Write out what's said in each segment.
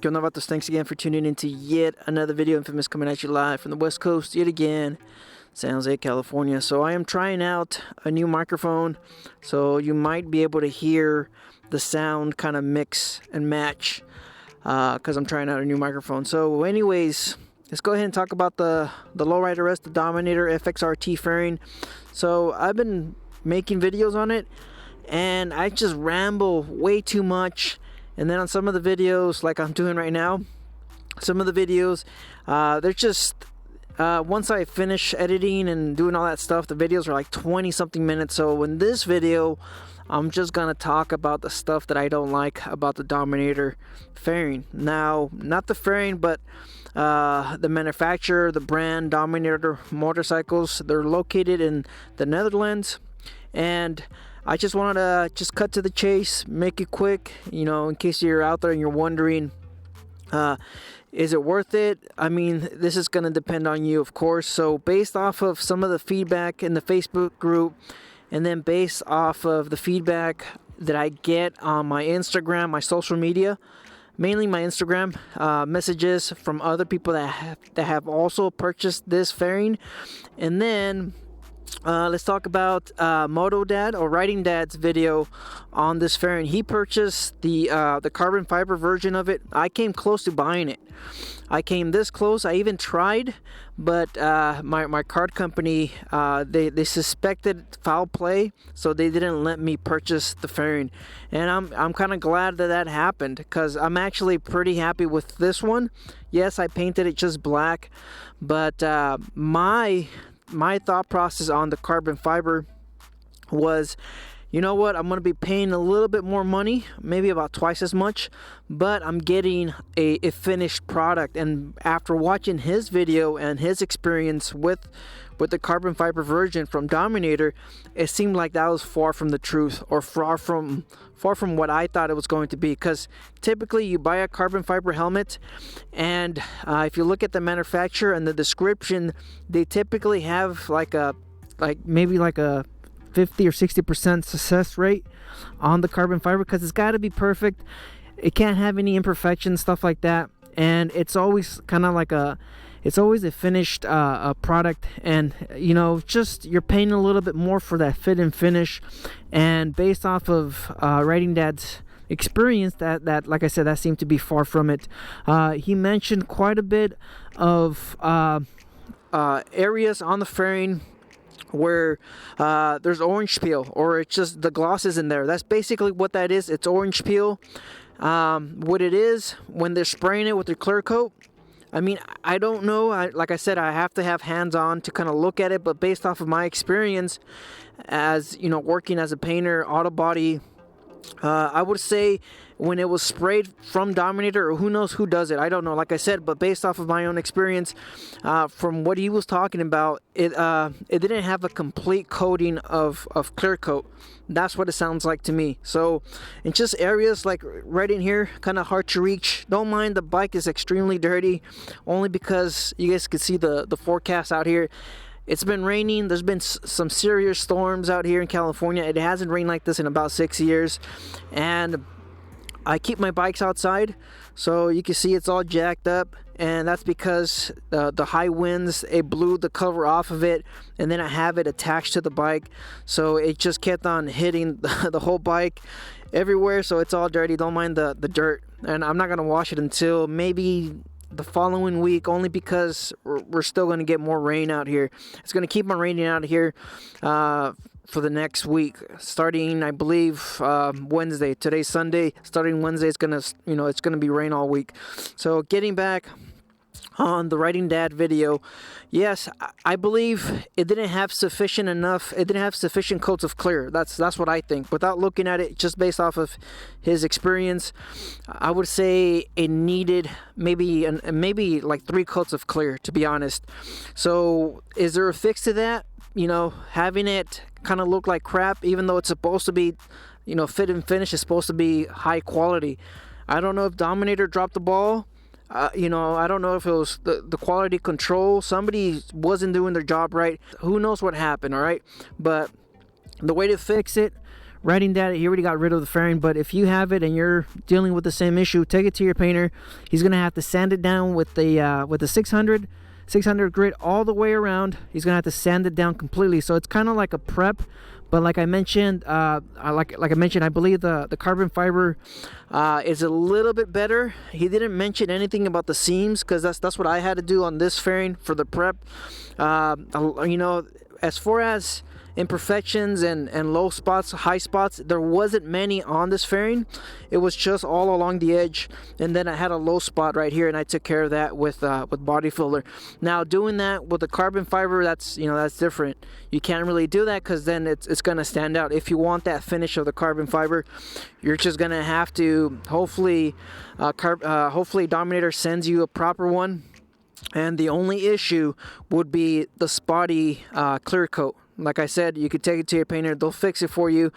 ¿Qué onda, vatos? Thanks again for tuning into yet another video. Infamous coming at you live from the West Coast yet again, San Jose, California. So I am trying out a new microphone, so you might be able to hear the sound kind of mix and match because I'm trying out a new microphone. So anyways, let's go ahead and talk about the Lowrider S, the Dominator FXRT fairing. So I've been making videos on it, and I just ramble way too much. And then on some of the videos, like I'm doing right now, some of the videos, they're just, once I finish editing and doing all that stuff, the videos are like 20 something minutes. So in this video, I'm just gonna talk about the stuff that I don't like about the Dominator fairing. Now, not the fairing, but the manufacturer, the brand, Dominator motorcycles. They're located in the Netherlands, and I just wanted to just cut to the chase, make it quick, you know, in case you're out there and you're wondering, is it worth it? I mean, this is going to depend on you, of course. So based off of some of the feedback in the Facebook group, and then based off of the feedback that I get on my Instagram, my social media, mainly my Instagram, messages from other people that have also purchased this fairing, and then let's talk about Moto Dad, or Riding Dad's video on this fairing. He purchased the carbon fiber version of it. I came close to buying it. I came this close. I even tried, but my card company, they suspected foul play, so they didn't let me purchase the fairing. And I'm kind of glad that happened, because I'm actually pretty happy with this one. Yes, I painted it just black, but my thought process on the carbon fiber was, you know what, I'm going to be paying a little bit more money, maybe about twice as much, but I'm getting a finished product. And after watching his video and his experience with the carbon fiber version from Dominator, it seemed like that was far from the truth, or far from what I thought it was going to be. Because typically you buy a carbon fiber helmet, and if you look at the manufacturer and the description, they typically have maybe a 50 or 60% success rate on the carbon fiber, because it's got to be perfect. It can't have any imperfections, stuff like that. And it's always kind of like it's always a finished product, and you know, just you're paying a little bit more for that fit and finish. And based off of Riding Dad's experience, that like I said, that seemed to be far from it. He mentioned quite a bit of areas on the fairing where there's orange peel, or it's just the gloss is in there. That's basically what that is. It's orange peel. What it is, when they're spraying it with their clear coat, I mean, I don't know. Like I said, I have to have hands on to kind of look at it, but based off of my experience as, you know, working as a painter, auto body, I would say when it was sprayed from Dominator, or who knows who does it, I don't know, like I said, but based off of my own experience, from what he was talking about, it didn't have a complete coating of clear coat. That's what it sounds like to me. So in just areas like right in here, kind of hard to reach. Don't mind the bike is extremely dirty, only because you guys can see the forecast out here. It's been raining. There's been some serious storms out here in California. It hasn't rained like this in about 6 years. And I keep my bikes outside, so you can see it's all jacked up. And that's because the high winds, it blew the cover off of it. And then I have it attached to the bike. So it just kept on hitting the whole bike everywhere. So it's all dirty. Don't mind the dirt. And I'm not going to wash it until maybe the following week, only because we're still going to get more rain out here. It's going to keep on raining out here for the next week, starting, I believe, Wednesday. Today's Sunday. Starting Wednesday, it's going to be rain all week. So getting back on the Riding Dad video, yes, I believe it didn't have sufficient coats of clear. That's what I think. Without looking at it, just based off of his experience, I would say it needed maybe like 3 coats of clear, to be honest. So is there a fix to that? You know, having it kind of look like crap, even though it's supposed to be, you know, fit and finish is supposed to be high quality. I don't know if Dominator dropped the ball. You know, I don't know if it was the quality control. Somebody wasn't doing their job right. Who knows what happened, all right? But the way to fix it Ridin Dad, he already got rid of the fairing, but if you have it and you're dealing with the same issue, take it to your painter. He's gonna have to sand it down with the 600 grit all the way around. He's gonna have to sand it down completely, so it's kind of like a prep. But like I mentioned, I believe the carbon fiber is a little bit better. He didn't mention anything about the seams, because that's what I had to do on this fairing for the prep. You know, as far as imperfections and low spots, high spots, there wasn't many on this fairing. It was just all along the edge, and then I had a low spot right here, and I took care of that with body filler. Now doing that with the carbon fiber, that's different. You can't really do that, because then it's gonna stand out. If you want that finish of the carbon fiber, you're just gonna have to hopefully Dominator sends you a proper one, and the only issue would be the spotty clear coat. Like I said, you could take it to your painter, they'll fix it for you.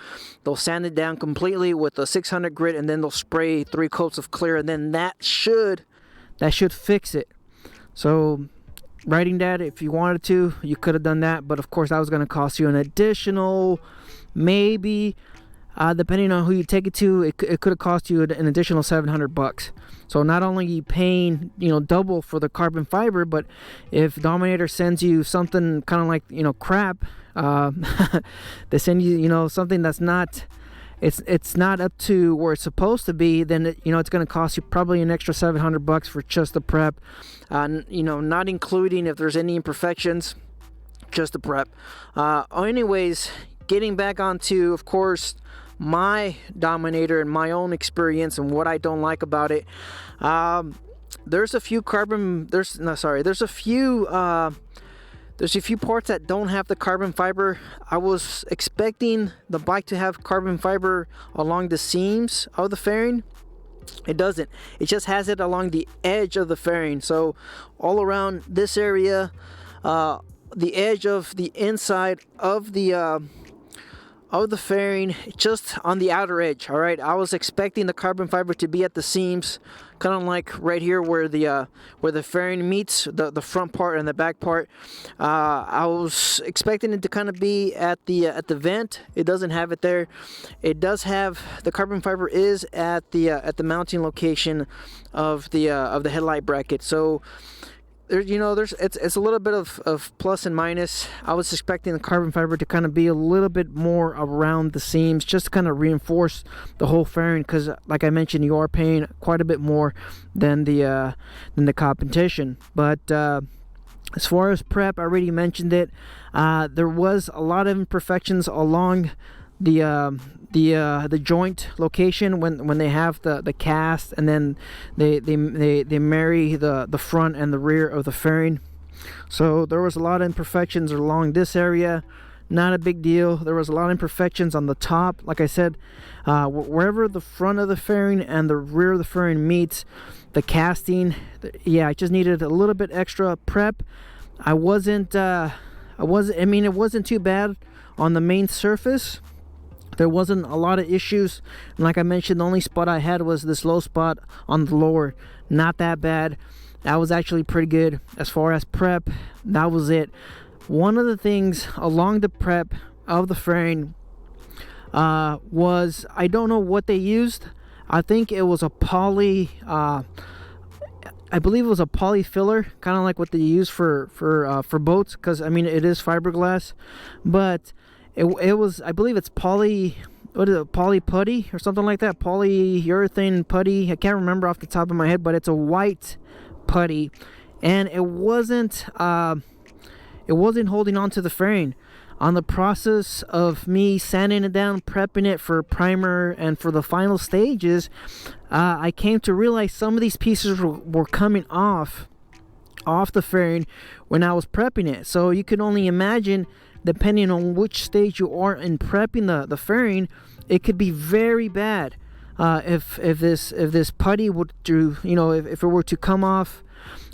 They'll sand it down completely with a 600 grit, and then they'll spray 3 coats of clear, and then that should fix it. So Ridin Dad, if you wanted to, you could have done that, but of course that was going to cost you an additional, maybe depending on who you take it to, it could have cost you an additional $700. So not only are you paying, you know, double for the carbon fiber, but if Dominator sends you something kind of like, you know, crap, they send you, you know, something that's not, it's not up to where it's supposed to be, then you know, it's going to cost you probably an extra $700 for just the prep. You know, not including if there's any imperfections, just the prep. Anyways, getting back onto, of course, my Dominator and my own experience and what I don't like about it. There's a few parts that don't have the carbon fiber. I was expecting the bike to have carbon fiber along the seams of the fairing. It doesn't. It just has it along the edge of the fairing. So all around this area, the edge of the inside of the fairing, just on the outer edge. All right, I was expecting the carbon fiber to be at the seams, kind of like right here where the fairing meets the front part and the back part. I was expecting it to kind of be at the vent. It doesn't have it there. It does have the carbon fiber is at the mounting location of the headlight bracket. So there's, you know, it's a little bit of plus and minus. I was expecting the carbon fiber to kind of be a little bit more around the seams, just to kind of reinforce the whole fairing, because like I mentioned, you are paying quite a bit more than the competition. But as far as prep, I already mentioned it. There was a lot of imperfections along the joint location when they have the cast, and then they marry the front and the rear of the fairing. So there was a lot of imperfections along this area. Not a big deal. There was a lot of imperfections on the top. Like I said, wherever the front of the fairing and the rear of the fairing meets, the casting, yeah, I just needed a little bit extra prep. I mean, it wasn't too bad on the main surface. There wasn't a lot of issues, and like I mentioned, the only spot I had was this low spot on the lower. Not that bad. That was actually pretty good. As far as prep, that was it. One of the things along the prep of the fairing was, I don't know what they used. I think it was a poly, I believe it was a poly filler, kind of like what they use for boats, because I mean, it is fiberglass, but it was, I believe it's poly, what is it, poly putty or something like that, polyurethane putty. I can't remember off the top of my head, but it's a white putty, and it wasn't holding on to the fairing. On the process of me sanding it down, prepping it for primer and for the final stages, I came to realize some of these pieces were coming off the fairing when I was prepping it. So you can only imagine, depending on which stage you are in prepping the fairing, it could be very bad. If this putty would do, you know, if it were to come off,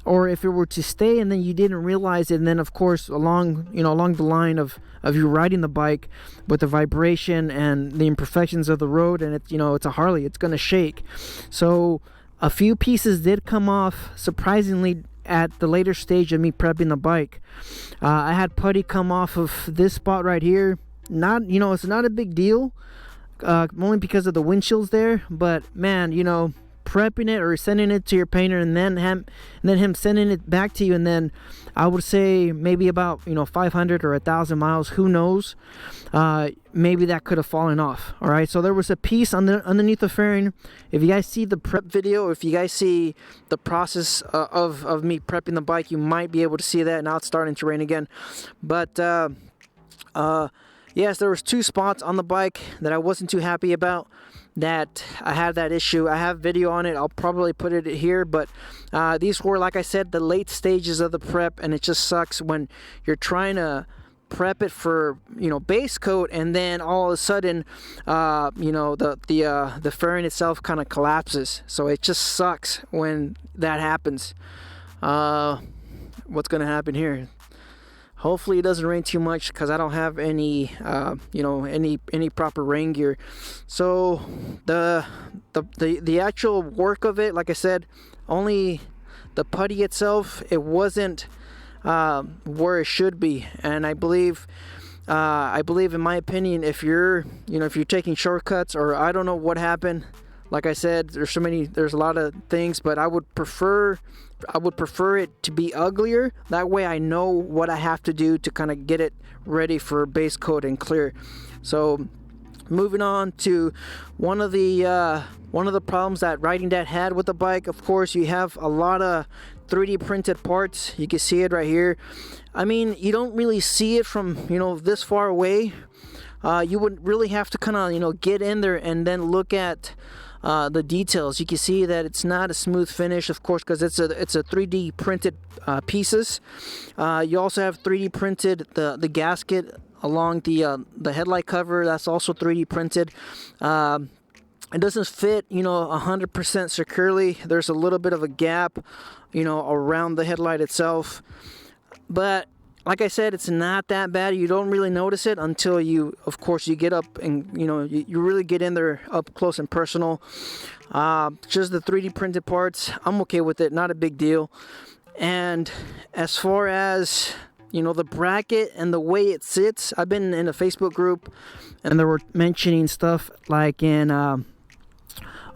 or if it were to stay and then you didn't realize it, and then of course along the line of you riding the bike with the vibration and the imperfections of the road, and it's, you know, it's a Harley, it's gonna shake. So a few pieces did come off, surprisingly, at the later stage of me prepping the bike. I had putty come off of this spot right here. Not, you know, it's not a big deal. only because of the windshields there. But man, you know, prepping it or sending it to your painter and then him sending it back to you, and then I would say maybe about, you know, 500 or 1,000 miles, who knows, maybe that could have fallen off. All right, so there was a piece underneath the fairing. If you guys see the prep video, if you guys see the process of me prepping the bike, you might be able to see that. Now it's starting to rain again, but yes, there was 2 spots on the bike that I wasn't too happy about, that I had that issue. I have video on it. I'll probably put it here, but these were, like I said, the late stages of the prep, and it just sucks when you're trying to prep it for, you know, base coat, and then all of a sudden, you know, the fairing itself kind of collapses. So it just sucks when that happens. What's gonna happen here? Hopefully it doesn't rain too much, because I don't have any, you know, any proper rain gear. So the actual work of it, like I said, only the putty itself, it wasn't where it should be. And I believe, in my opinion, if you're taking shortcuts, or I don't know what happened. Like I said, there's a lot of things, but I would prefer it to be uglier. That way I know what I have to do to kind of get it ready for base coat and clear. So moving on to one of the problems that Riding Dad had with the bike. Of course, you have a lot of 3D printed parts. You can see it right here. I mean, you don't really see it from, you know, this far away. You would really have to kind of, you know, get in there and then look at the details. You can see that it's not a smooth finish, of course, because it's a 3D printed pieces. You also have 3D printed the gasket along the headlight cover. That's also 3D printed. It doesn't fit, you know, 100% securely. There's a little bit of a gap, you know, around the headlight itself, but like I said, it's not that bad. You don't really notice it until you, of course, you get up and, you know, you really get in there up close and personal. Just the 3D printed parts, I'm okay with it. Not a big deal. And as far as, you know, the bracket and the way it sits, I've been in a Facebook group, and they were mentioning stuff like in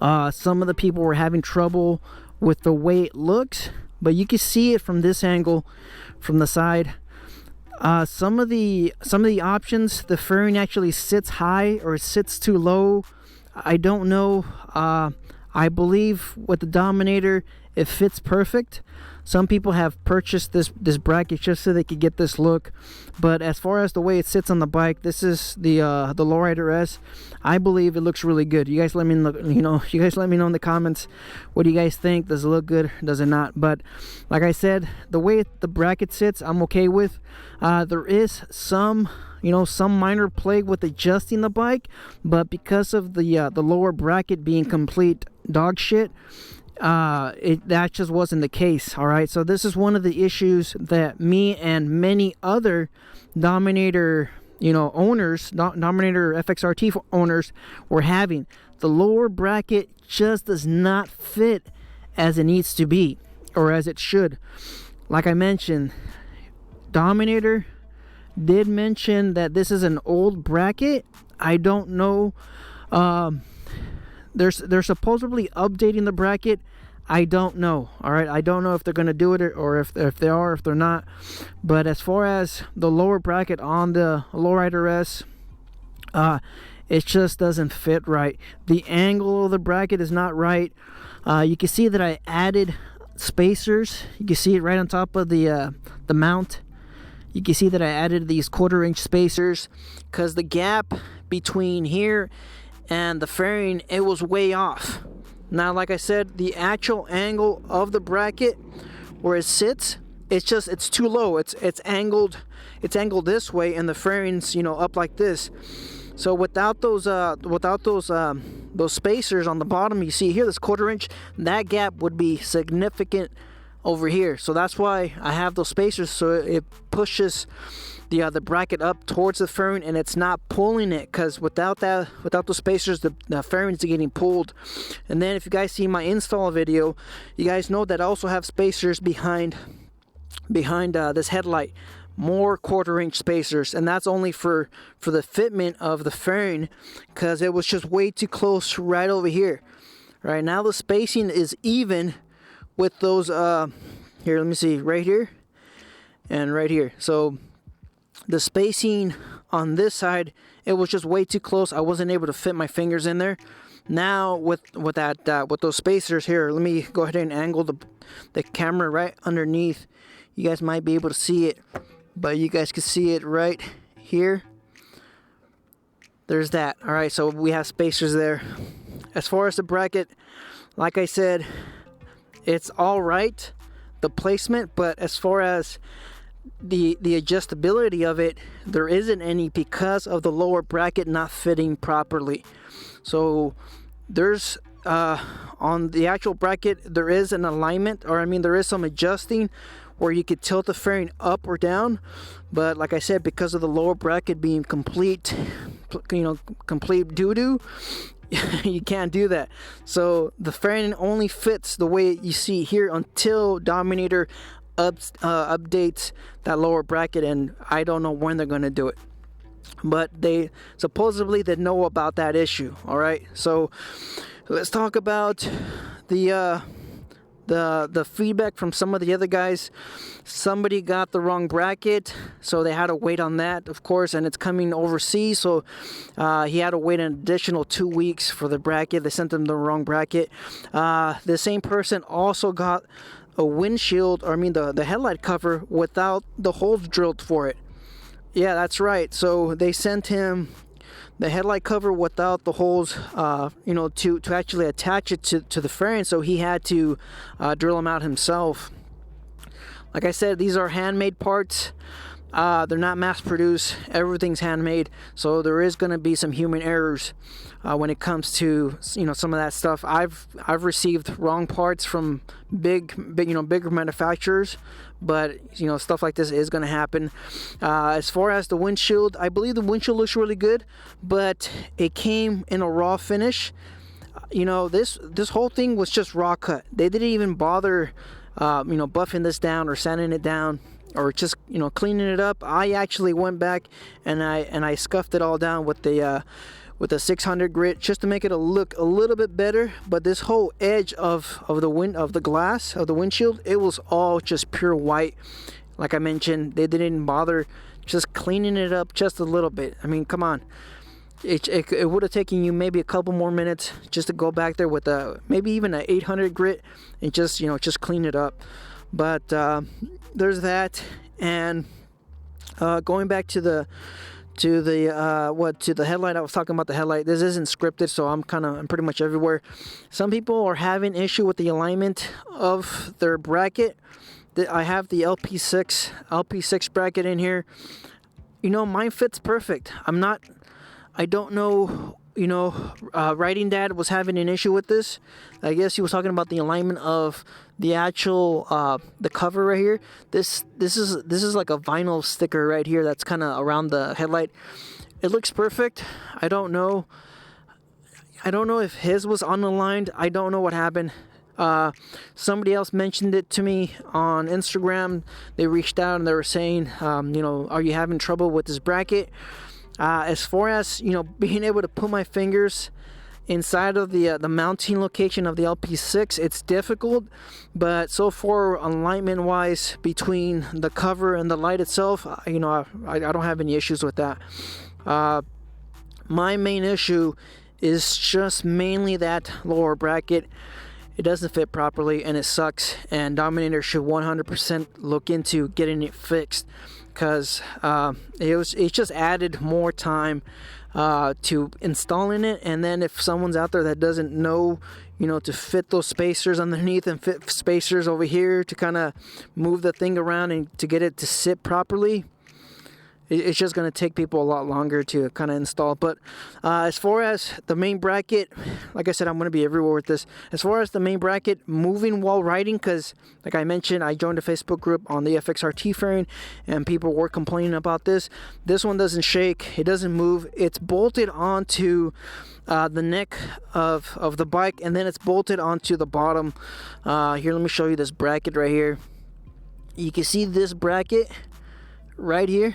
some of the people were having trouble with the way it looks, but you can see it from this angle, from the side. Some of the options, the fairing actually sits high or it sits too low. I don't know. I believe with the Dominator, it fits perfect. Some people have purchased this bracket just so they could get this look, but as far as the way it sits on the bike, this is the Lowrider S. I believe it looks really good. You guys let me know, you guys let me know in the comments, what do you guys think? Does it look good? Does it not? But like I said, the way the bracket sits, I'm okay with. There is some minor plague with adjusting the bike, but because of the lower bracket being complete dog shit, that just wasn't the case. All right, so this is one of the issues that me and many other Dominator owners, Dominator FXRT owners, were having. The lower bracket just does not fit as it needs to be, or as it should. Like I mentioned, Dominator did mention that this is an old bracket. I don't know. They're supposedly updating the bracket. I don't know. All right, I don't know if they're going to do it, or if they are, if they're not. But as far as the lower bracket on the Lowrider S, it just doesn't fit right. The angle of the bracket is not right. You can see that I added spacers. You can see it right on top of the mount. You can see that I added these 1/4-inch spacers, because the gap between here and the fairing, it was way off. Now, like I said, the actual angle of the bracket where it sits, it's too low. It's angled this way, and the fairing's up like this. So without those spacers on the bottom, you see here, this 1/4-inch, that gap would be significant over here. So that's why I have those spacers, so it pushes the bracket up towards the fairing, and it's not pulling it, because without those spacers, the fairing is getting pulled. And then if you guys see my install video, you guys know that I also have spacers behind this headlight. more 1/4 inch spacers, and that's only for the fitment of the fairing, because it was just way too close right over here. Right now the spacing is even with those here, let me see, right here and right here. So the spacing on this side, it was just way too close. I wasn't able to fit my fingers in there. Now with those spacers here, let me go ahead and angle the camera right underneath. You guys might be able to see it, but you guys can see it right here. There's that. All right, so we have spacers there. As far as the bracket, like I said, it's all right, the placement, but as far as the adjustability of it, there isn't any because of the lower bracket not fitting properly. So there's on the actual bracket, there is an alignment, or I mean there is some adjusting where you could tilt the fairing up or down, but like I said, because of the lower bracket being complete doo-doo, you can't do that. So the fairing only fits the way you see here until Dominator updates that lower bracket, and I don't know when they're going to do it, but they supposedly know about that issue. All right, so let's talk about the feedback from some of the other guys. Somebody got the wrong bracket, so they had to wait on that, of course, and it's coming overseas, so he had to wait an additional 2 weeks for the bracket. They sent him the wrong bracket. The same person also got a windshield, or I mean the headlight cover without the holes drilled for it. Yeah, that's right. So they sent him the headlight cover without the holes, to actually attach it to the fairing, so he had to drill them out himself. Like I said, these are handmade parts. They're not mass produced. Everything's handmade, so there is going to be some human errors when it comes to some of that stuff. I've received wrong parts from bigger manufacturers, but stuff like this is going to happen. As far as the windshield, I believe the windshield looks really good, but it came in a raw finish. This whole thing was just raw cut. They didn't even bother buffing this down or sanding it down, or just cleaning it up. I actually went back and I scuffed it all down with the 600 grit just to make it look a little bit better. But this whole edge of the glass of the windshield, it was all just pure white. Like I mentioned, they didn't bother just cleaning it up just a little bit. I mean, come on. It would have taken you maybe a couple more minutes just to go back there with maybe even an 800 grit and just clean it up. But there's that. And going back to the headlight, I was talking about the headlight. This isn't scripted, so I'm pretty much everywhere. Some people are having issue with the alignment of their bracket. I have the LP6 bracket in here. Mine fits perfect. I don't know, Ridin Dad was having an issue with this. I guess he was talking about the alignment of the actual the cover right here. This is like a vinyl sticker right here that's kind of around the headlight. It looks perfect. I don't know if his was unaligned. I don't know what happened. Somebody else mentioned it to me on Instagram. They reached out and they were saying, are you having trouble with this bracket? As far as being able to put my fingers inside of the mounting location of the LP6, it's difficult, but so far alignment wise between the cover and the light itself, I don't have any issues with that. My main issue is just mainly that lower bracket. It doesn't fit properly and it sucks, and Dominator should 100% look into getting it fixed, because it just added more time to installing it. And then if someone's out there that doesn't know to fit those spacers underneath and fit spacers over here to kind of move the thing around and to get it to sit properly, it's just going to take people a lot longer to kind of install. But as far as the main bracket, like I said, I'm going to be everywhere with this. As far as the main bracket moving while riding, because like I mentioned, I joined a Facebook group on the FXRT fairing and people were complaining about this. This one doesn't shake. It doesn't move. It's bolted onto the neck of the bike, and then it's bolted onto the bottom. Here, let me show you this bracket right here. You can see this bracket right here,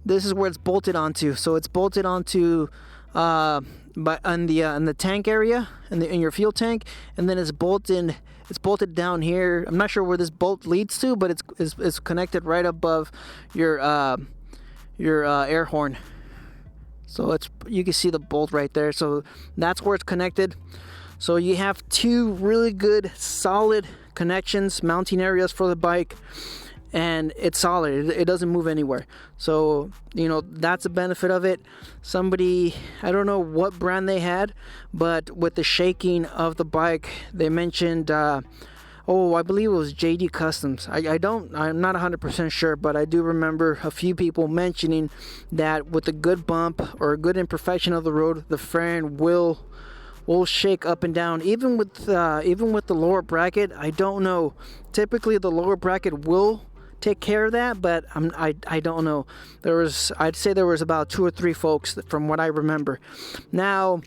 this is where it's bolted onto. So it's bolted onto but on the tank area, in your fuel tank, and then it's bolted down here. I'm not sure where this bolt leads to, but it's connected right above your air horn. So you can see the bolt right there. So that's where it's connected. So you have two really good solid connections, mounting areas for the bike, and it's solid. It doesn't move anywhere. So, you know, that's a benefit of it. Somebody, I don't know what brand they had, but with the shaking of the bike, they mentioned, I believe it was JD Customs. I'm not 100% sure, but I do remember a few people mentioning that with a good bump or a good imperfection of the road, the fairing will shake up and down. Even with the lower bracket, I don't know. Typically, the lower bracket will take care of that, but I don't know. I'd say there was about 2 or 3 folks from what I remember. Now,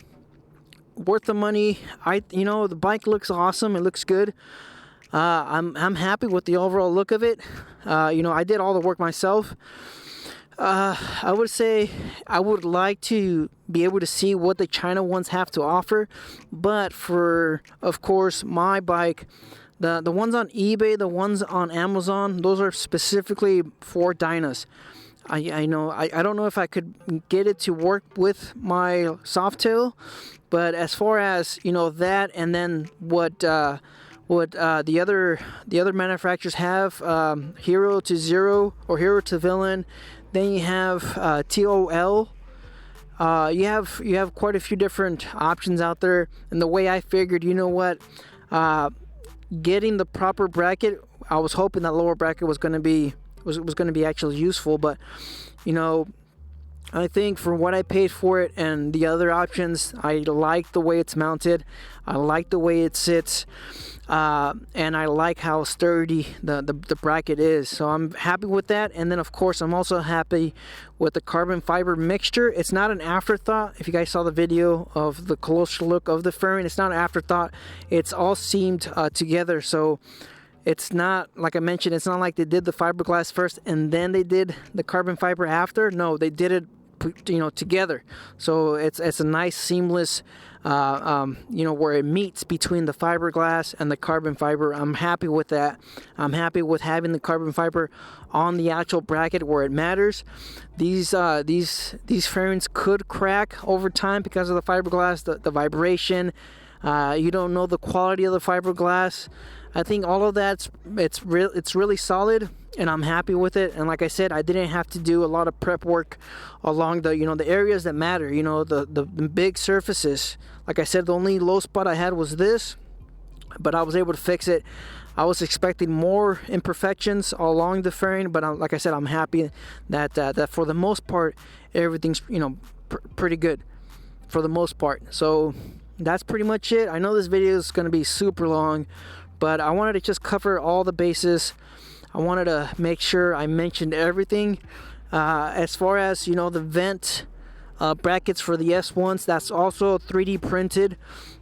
worth the money. The bike looks awesome. It looks good. I'm happy with the overall look of it. I did all the work myself. I would say I would like to be able to see what the China ones have to offer, but for, of course, my bike, the ones on eBay, the ones on Amazon, those are specifically for Dynas. I know I don't know if I could get it to work with my Softail, but as far as that, and then what the other manufacturers have, Hero to Zero or Hero to Villain. Then you have TOL. You have quite a few different options out there. And the way I figured, getting the proper bracket, I was hoping that lower bracket was going to be actually useful. But I think for what I paid for it and the other options, I like the way it's mounted. I like the way it sits. And I like how sturdy the bracket is. So I'm happy with that. And then, of course, I'm also happy with the carbon fiber mixture. It's not an afterthought. If you guys saw the video of the closer look of the fairing, it's not an afterthought. It's all seamed together. So it's not, like I mentioned, it's not like they did the fiberglass first and then they did the carbon fiber after. No, they did it together. So it's a nice seamless where it meets between the fiberglass and the carbon fiber. I'm happy with that. I'm happy with having the carbon fiber on the actual bracket where it matters. These fairings could crack over time because of the fiberglass, the vibration. You don't know the quality of the fiberglass. I think all of that, it's really solid, and I'm happy with it. And like I said, I didn't have to do a lot of prep work along the the areas that matter, the big surfaces. Like I said, the only low spot I had was this, but I was able to fix it. I was expecting more imperfections along the fairing, but like I said, I'm happy that for the most part, everything's pretty good for the most part. So that's pretty much it. I know this video is going to be super long, but I wanted to just cover all the bases. I wanted to make sure I mentioned everything. As far as the vent brackets for the S1s, that's also 3D printed,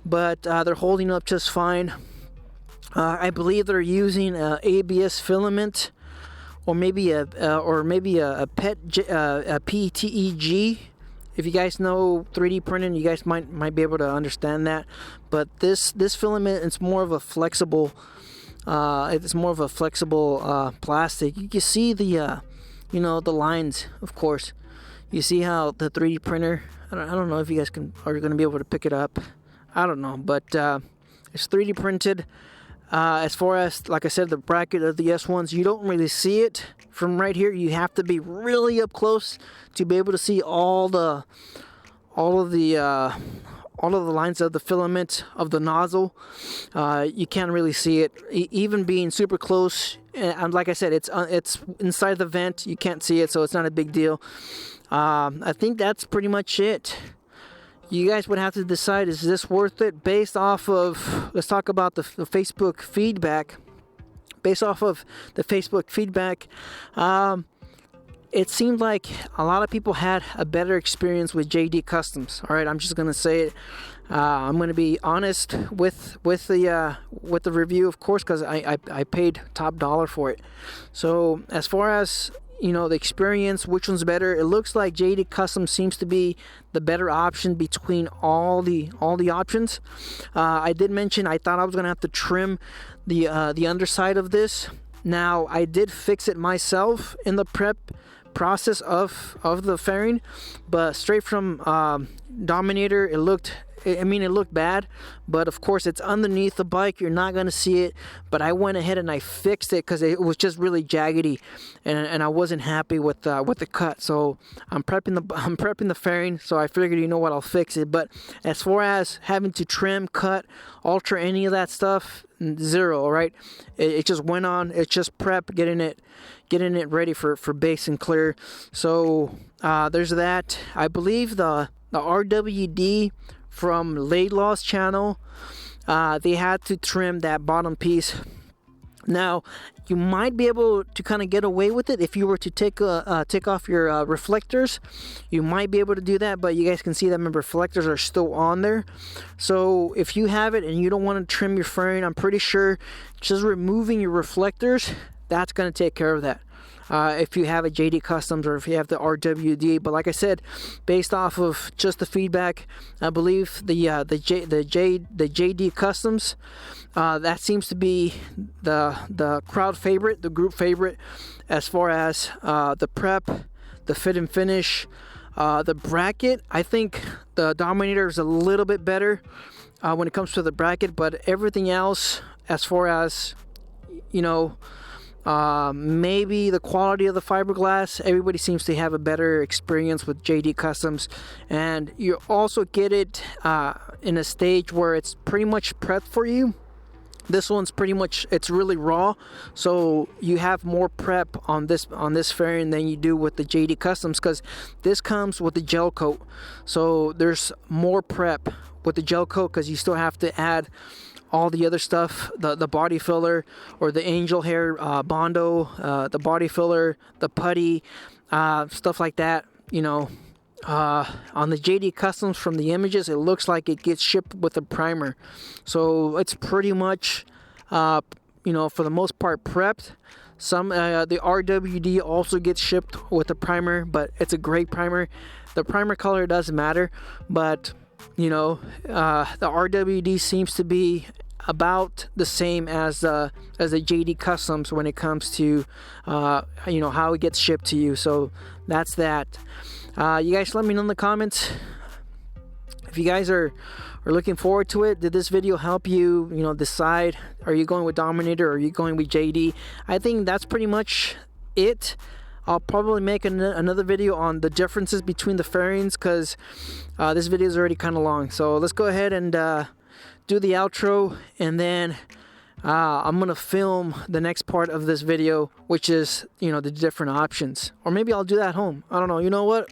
but they're holding up just fine. I believe they're using ABS filament, or maybe a PETG. If you guys know 3D printing, you guys might be able to understand that. But this filament, it's more of a flexible. It's more of a flexible plastic. You can see the the lines, of course. You see how the 3D printer. I don't know if you guys are going to be able to pick it up. I don't know, but it's 3D printed. As far as, like I said, the bracket of the S1s, you don't really see it from right here. You have to be really up close to be able to see all of the lines of the filament of the nozzle. You can't really see it, even being super close. And like I said, it's inside the vent. You can't see it, so it's not a big deal. I think that's pretty much it. You guys would have to decide, is this worth it based off of, let's talk about the Facebook feedback. Based off of the Facebook feedback, it seemed like a lot of people had a better experience with JD Customs. All right, I'm just gonna say it. I'm gonna be honest with the review, of course, because I paid top dollar for it. So as far as, you know, the experience, which one's better, it looks like JD Custom seems to be the better option between all the options. I did mention I thought I was gonna have to trim the underside of this. Now I did fix it myself in the prep process of the fairing, but straight from Dominator, it looked bad, but of course it's underneath the bike, you're not gonna see it. But I went ahead and I fixed it because it was just really jaggedy, and I wasn't happy with the cut. So I'm prepping the fairing, so I figured, you know what, I'll fix it. But as far as having to trim, cut, alter any of that stuff, zero. All right, it just went on. It's just prep, getting it ready for base and clear. So there's that. I believe the RWD from Laidlaw's channel, they had to trim that bottom piece. Now you might be able to kind of get away with it if you were to take off your reflectors. You might be able to do that, but you guys can see that my reflectors are still on there. So if you have it and you don't want to trim your fairing, I'm pretty sure just removing your reflectors, that's going to take care of that. If you have a JD Customs or if you have the RWD. But like I said, based off of just the feedback, I believe the JD Customs, that seems to be the crowd favorite, the group favorite, as far as the prep, the fit and finish, the bracket. I think the Dominator is a little bit better when it comes to the bracket, but everything else, as far as, you know, maybe the quality of the fiberglass, everybody seems to have a better experience with JD Customs. And you also get it in a stage where it's pretty much prepped for you. This one's pretty much, it's really raw, so you have more prep on this fairing than you do with the JD Customs, because this comes with the gel coat. So there's more prep with the gel coat because you still have to add all the other stuff, the body filler or the angel hair bondo, the body filler, the putty, stuff like that. You know, on the JD Customs, from the images, it looks like it gets shipped with a primer. So it's pretty much, you know, for the most part prepped. Some the RWD also gets shipped with a primer, but it's a great primer. The primer color doesn't matter, but you know, the RWD seems to be about the same as the JD Customs when it comes to you know, how it gets shipped to you. So that's that. You guys let me know in the comments if you guys are looking forward to it. Did this video help you, you know, decide, are you going with Dominator or are you going with JD? I think that's pretty much it. I'll probably make another video on the differences between the fairings, because this video is already kind of long. So let's go ahead and do the outro, and then I'm gonna film the next part of this video, which is, you know, the different options. Or maybe I'll do that at home. I don't know. You know what?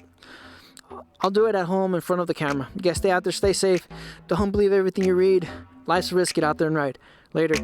I'll do it at home in front of the camera. You guys stay out there, stay safe. Don't believe everything you read. Life's a risk. Get out there and ride. Later.